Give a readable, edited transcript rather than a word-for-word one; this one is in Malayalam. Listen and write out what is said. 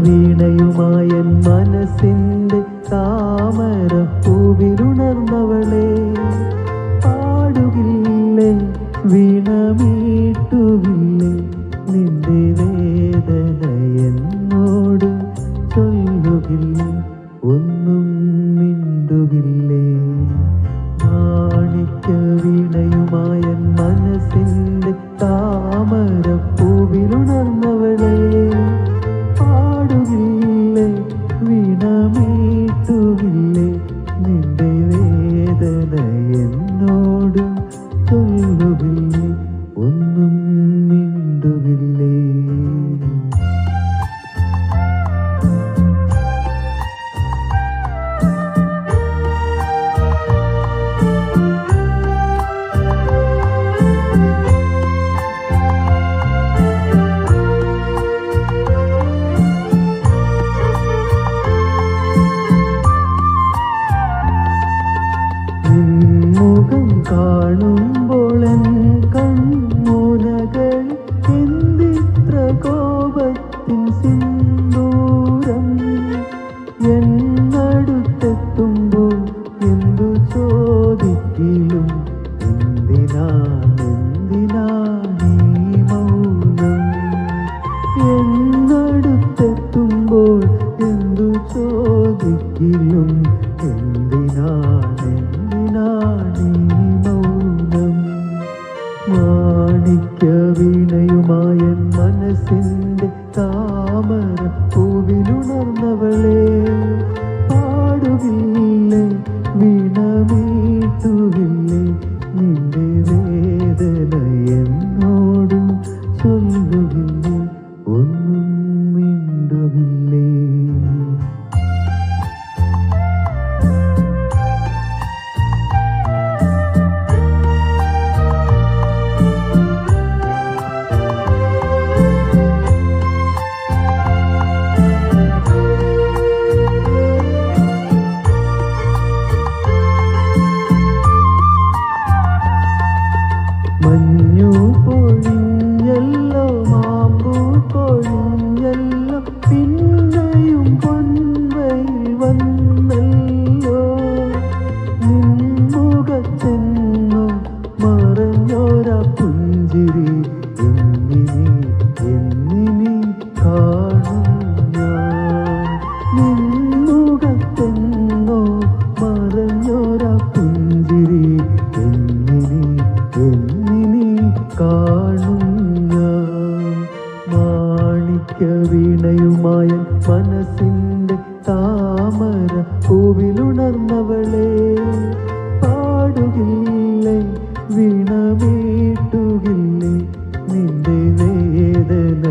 വീണയുമായൻ മനസ്സിൻ്റെ താമര പൂവിലുണർന്നവളെ, പാടുകില്ലേ വീണമീട്ടുകില്ലേ നിന്റെ വേദന എന്നോട് ചൊല്ലുകില്ലേ, ഒന്നും മിണ്ടുകില്ലേ. മാണിക്യ വീണയുമായൻ മനസ്സിൻ്റെ താമര പൂവിലുണർന്നവളെ, പാടുകില്ലേ വീണമീട്ടുകില്ലേ നിന്റെ വേദന എന്നോട് ചൊല്ലുകില്ലേ, ഒന്നും മിണ്ടുകില്ലേ. മുഖം കാണുമ്പോൾ എൻ കൺമുനകൾ എന്തിത്ര കോപത്തിൻ സിന്ദൂരം, എന്നടുത്തെത്തുമ്പോൾ എന്തു ചോദിക്കിലും എന്തിനാണീ മൗനം, എന്നടുത്തെത്തുമ്പോൾ എന്തു ചോദിക്കിലും എന്തിനാണീ മൗനം. മാണിക്യ വീണയുമായൻ മനസ്സിൻ്റെ താമര പൂവിലുണർന്നവളെ, പാടുകില്ലേ വീണമീട്ടുകില്ലേ നിന്റെ വേദന എന്നോട് ചൊല്ലുകില്ലേ, ഒന്നും മിണ്ടുകില്ലേ. മഞ്ഞു പൊഴിഞ്ഞല്ലോ മാമ്പൂ പൊഴിഞ്ഞല്ലോ പിന്നെയും പൊൻവയിൽ വന്നല്ലോ, നിൻമുഖത്തെന്നോ മറഞ്ഞോരാ പുഞ്ചിരി എന്നിനി കാണും ഞാൻ, നിൻമുഖത്തെന്നോ മറഞ്ഞോരാ പുഞ്ചിരി എന്നിനി കാണും ഞാൻ. മാണിക്യ വീണയുമായ മനസ്സിൻ്റെ താമര പൂവിലുണർന്നവളെ, പാടുകില്ലേ വീണമീട്ടുകില്ലേ നിന്റെ വേദന